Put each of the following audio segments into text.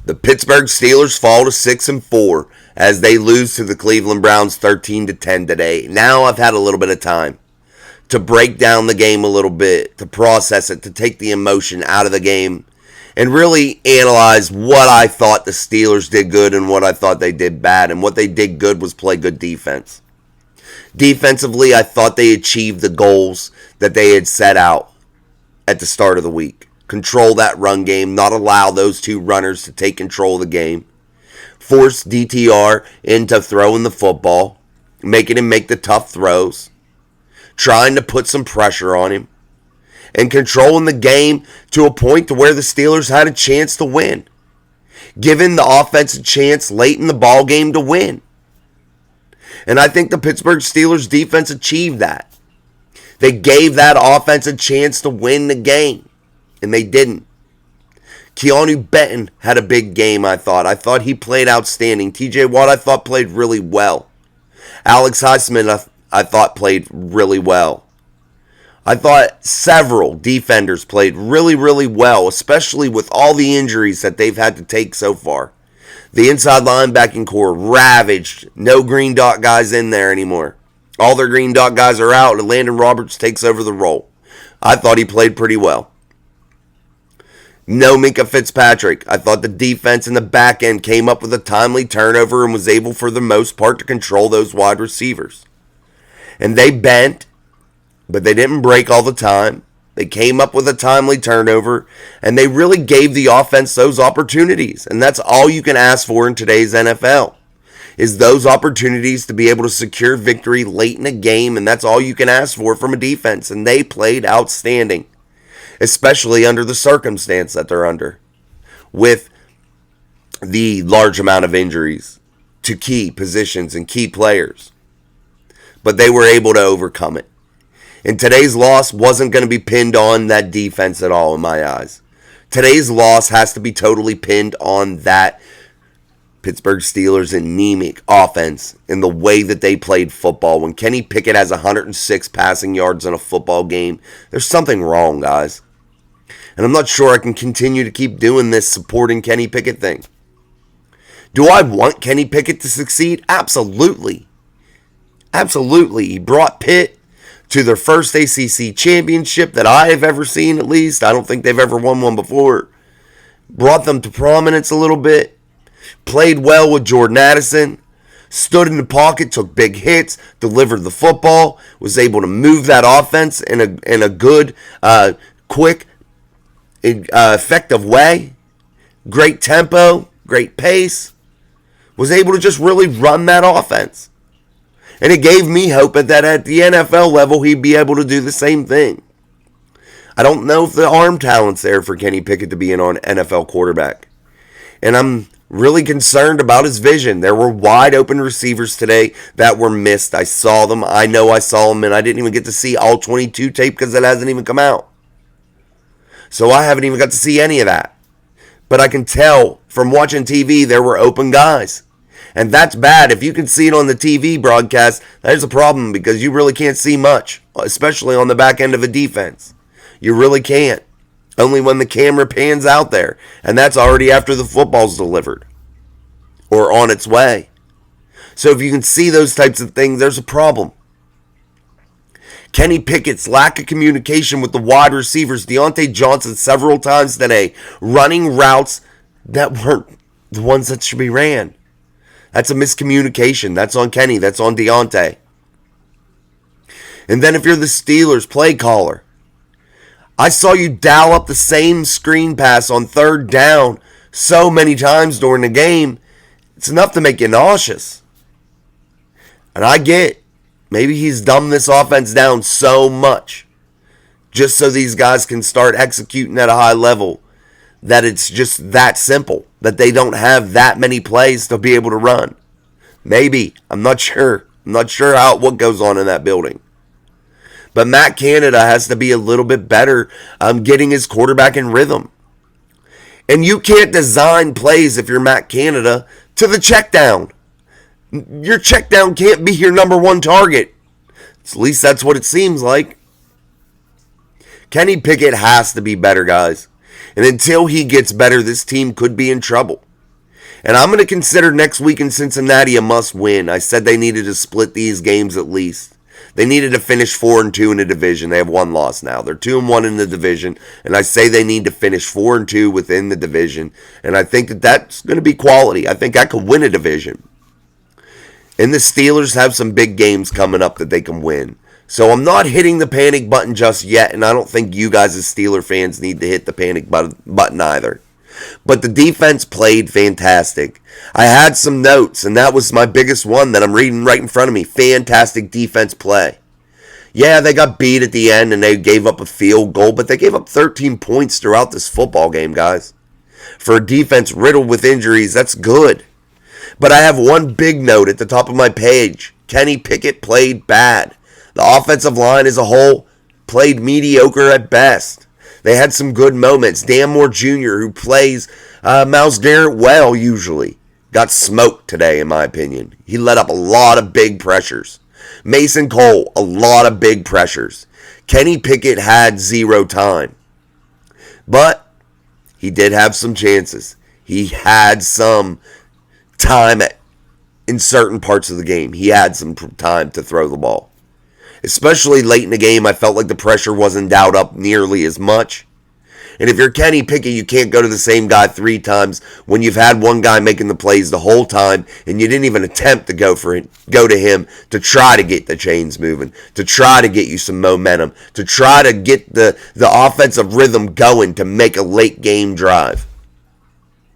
The Pittsburgh Steelers fall to 6-4 as they lose to the Cleveland Browns 13-10 today. Now I've had a little bit of time to break down the game a little bit, to process it, to take the emotion out of the game, and really analyze what I thought the Steelers did good and what I thought they did bad. And what they did good was play good defense. Defensively, I thought they achieved the goals that they had set out at the start of the week. Control that run game, not allow those two runners to take control of the game. Force DTR into throwing the football, making him make the tough throws, trying to put some pressure on him, and controlling the game to a point to where the Steelers had a chance to win. Giving the offense a chance late in the ball game to win. And I think the Pittsburgh Steelers defense achieved that. They gave that offense a chance to win the game, and they didn't. Keanu Benton had a big game, I thought. I thought he played outstanding. TJ Watt, I thought, played really well. Alex Highsmith, I thought, played really well. I thought several defenders played really, really well, especially with all the injuries that they've had to take so far. The inside linebacking core ravaged. No green dot guys in there anymore. All their green dot guys are out, and Landon Roberts takes over the role. I thought he played pretty well. No Minka Fitzpatrick. I thought the defense in the back end came up with a timely turnover and was able for the most part to control those wide receivers. And they bent, but they didn't break all the time. They came up with a timely turnover, and they really gave the offense those opportunities. And that's all you can ask for in today's NFL, is those opportunities to be able to secure victory late in a game, and that's all you can ask for from a defense. And they played outstanding, especially under the circumstance that they're under, with the large amount of injuries to key positions and key players. But they were able to overcome it. And today's loss wasn't going to be pinned on that defense at all in my eyes. Today's loss has to be totally pinned on that Pittsburgh Steelers anemic offense and the way that they played football. When Kenny Pickett has 106 passing yards in a football game, there's something wrong, guys. And I'm not sure I can continue to keep doing this supporting Kenny Pickett thing. Do I want Kenny Pickett to succeed? Absolutely. Absolutely. He brought Pitt to their first ACC championship that I have ever seen, at least. I don't think they've ever won one before. Brought them to prominence a little bit. Played well with Jordan Addison. Stood in the pocket, took big hits, delivered the football, was able to move that offense in a good, quick, effective way. Great tempo, great pace. Was able to just really run that offense. And it gave me hope that at the NFL level, he'd be able to do the same thing. I don't know if the arm talent's there for Kenny Pickett to be an NFL quarterback. And I'm really concerned about his vision. There were wide open receivers today that were missed. I saw them. I know I saw them, and I didn't even get to see all 22 tape because it hasn't even come out. So I haven't even got to see any of that. But I can tell from watching TV there were open guys. And that's bad. If you can see it on the TV broadcast, there's a problem because you really can't see much, especially on the back end of a defense. You really can't. Only when the camera pans out there. And that's already after the football's delivered or on its way. So if you can see those types of things, there's a problem. Kenny Pickett's lack of communication with the wide receivers, Deontay Johnson several times today, running routes that weren't the ones that should be ran. That's a miscommunication. That's on Kenny. That's on Deontay. And then if you're the Steelers play caller, I saw you dial up the same screen pass on third down so many times during the game. It's enough to make you nauseous. And I get, maybe he's dumbed this offense down so much just so these guys can start executing at a high level that it's just that simple, that they don't have that many plays to be able to run. Maybe. I'm not sure. I'm not sure what goes on in that building. But Matt Canada has to be a little bit better getting his quarterback in rhythm. And you can't design plays if you're Matt Canada to the check down. Your check down can't be your number one target. At least that's what it seems like. Kenny Pickett has to be better, guys. And until he gets better, this team could be in trouble. And I'm going to consider next week in Cincinnati a must win. I said they needed to split these games at least. They needed to finish 4-2 in the division. They have one loss now. They're 2-1 in the division, and I say they need to finish 4-2 within the division. And I think that that's going to be quality. I think I could win a division. And the Steelers have some big games coming up that they can win. So I'm not hitting the panic button just yet, and I don't think you guys as Steeler fans need to hit the panic button either. But the defense played fantastic. I had some notes, and that was my biggest one that I'm reading right in front of me. Fantastic defense play. Yeah, they got beat at the end, and they gave up a field goal, but they gave up 13 points throughout this football game, guys. For a defense riddled with injuries, that's good. But I have one big note at the top of my page. Kenny Pickett played bad. The offensive line as a whole played mediocre at best. They had some good moments. Dan Moore Jr., who plays Myles Garrett well usually, got smoked today, in my opinion. He let up a lot of big pressures. Mason Cole, a lot of big pressures. Kenny Pickett had zero time. But he did have some chances. He had some time in certain parts of the game. He had some time to throw the ball. Especially late in the game, I felt like the pressure wasn't dialed up nearly as much. And if you're Kenny Pickett, you can't go to the same guy 3 times when you've had one guy making the plays the whole time and you didn't even attempt to go to him to try to get the chains moving, to try to get you some momentum, to try to get the offensive rhythm going to make a late game drive.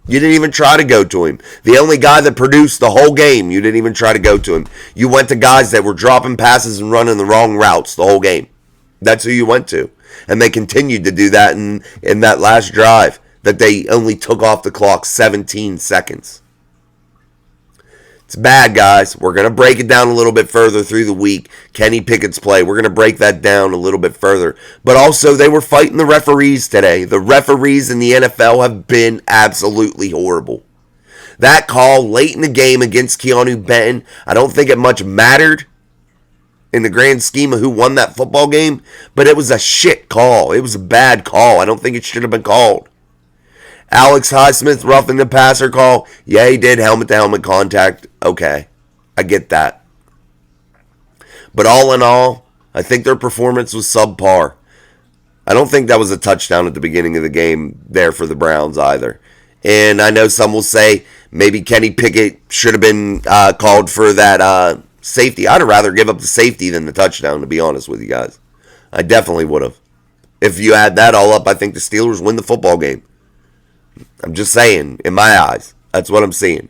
You didn't even try to go to him. The only guy that produced the whole game, you didn't even try to go to him. You went to guys that were dropping passes and running the wrong routes the whole game. That's who you went to. And they continued to do that in that last drive that they only took off the clock 17 seconds. It's bad, guys. We're going to break it down a little bit further through the week. Kenny Pickett's play. We're going to break that down a little bit further. But also, they were fighting the referees today. The referees in the NFL have been absolutely horrible. That call late in the game against Keanu Benton, I don't think it much mattered in the grand scheme of who won that football game, but it was a shit call. It was a bad call. I don't think it should have been called. Alex Highsmith roughing the passer call. Yeah, he did helmet-to-helmet contact. Okay, I get that. But all in all, I think their performance was subpar. I don't think that was a touchdown at the beginning of the game there for the Browns either. And I know some will say maybe Kenny Pickett should have been called for that safety. I'd rather give up the safety than the touchdown, to be honest with you guys. I definitely would have. If you add that all up, I think the Steelers win the football game. I'm just saying, in my eyes. That's what I'm seeing.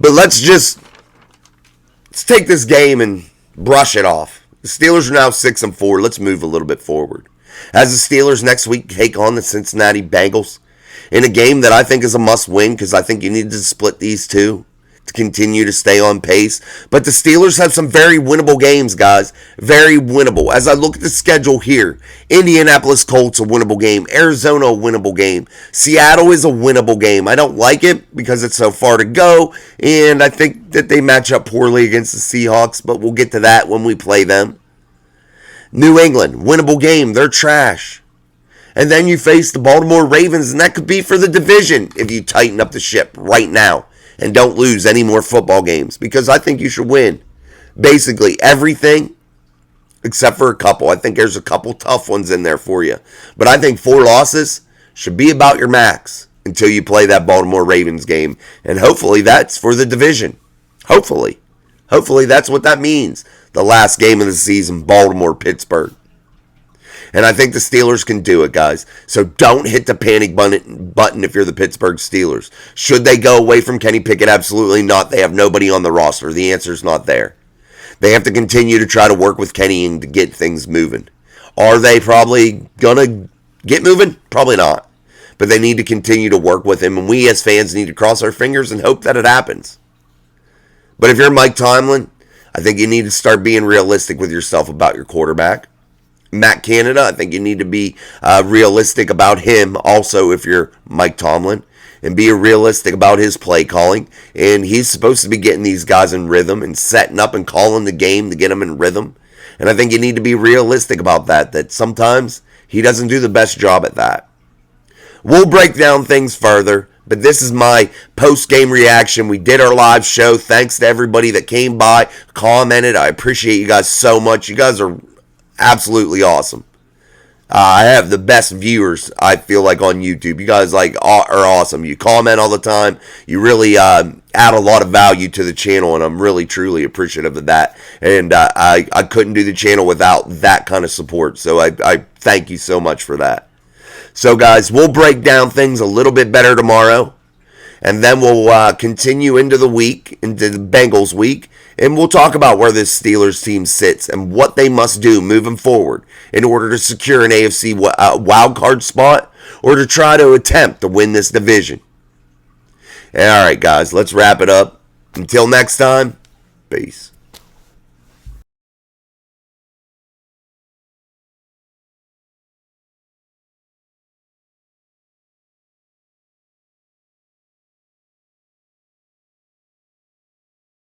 But let's take this game and brush it off. The Steelers are now 6-4. Let's move a little bit forward. As the Steelers next week take on the Cincinnati Bengals in a game that I think is a must-win because I think you need to split these two to continue to stay on pace. But the Steelers have some very winnable games, guys. Very winnable. As I look at the schedule here, Indianapolis Colts a winnable game. Arizona a winnable game. Seattle is a winnable game. I don't like it because it's so far to go, and I think that they match up poorly against the Seahawks, but we'll get to that when we play them. New England, winnable game. They're trash. And then you face the Baltimore Ravens, and that could be for the division if you tighten up the ship right now and don't lose any more football games, because I think you should win basically everything except for a couple. I think there's a couple tough ones in there for you. But I think 4 losses should be about your max until you play that Baltimore Ravens game. And hopefully that's for the division. Hopefully. Hopefully that's what that means. The last game of the season, Baltimore-Pittsburgh. And I think the Steelers can do it, guys. So don't hit the panic button if you're the Pittsburgh Steelers. Should they go away from Kenny Pickett? Absolutely not. They have nobody on the roster. The answer's not there. They have to continue to try to work with Kenny and to get things moving. Are they probably going to get moving? Probably not. But they need to continue to work with him. And we as fans need to cross our fingers and hope that it happens. But if you're Mike Tomlin, I think you need to start being realistic with yourself about your quarterback. Matt Canada, I think you need to be realistic about him also if you're Mike Tomlin, and be realistic about his play calling. And he's supposed to be getting these guys in rhythm and setting up and calling the game to get them in rhythm. And I think you need to be realistic about that sometimes he doesn't do the best job at that. We'll break down things further. But this is my post-game reaction. We did our live show. Thanks to everybody that came by, commented. I appreciate you guys so much. You guys are absolutely awesome. I have the best viewers, I feel like, on YouTube. You guys are awesome. You comment all the time. You really add a lot of value to the channel, and I'm really, truly appreciative of that. And I couldn't do the channel without that kind of support. So I thank you so much for that. So, guys, we'll break down things a little bit better tomorrow. And then we'll continue into the week, into the Bengals week. And we'll talk about where this Steelers team sits and what they must do moving forward in order to secure an AFC wildcard spot or to try to attempt to win this division. And all right, guys, let's wrap it up. Until next time, peace.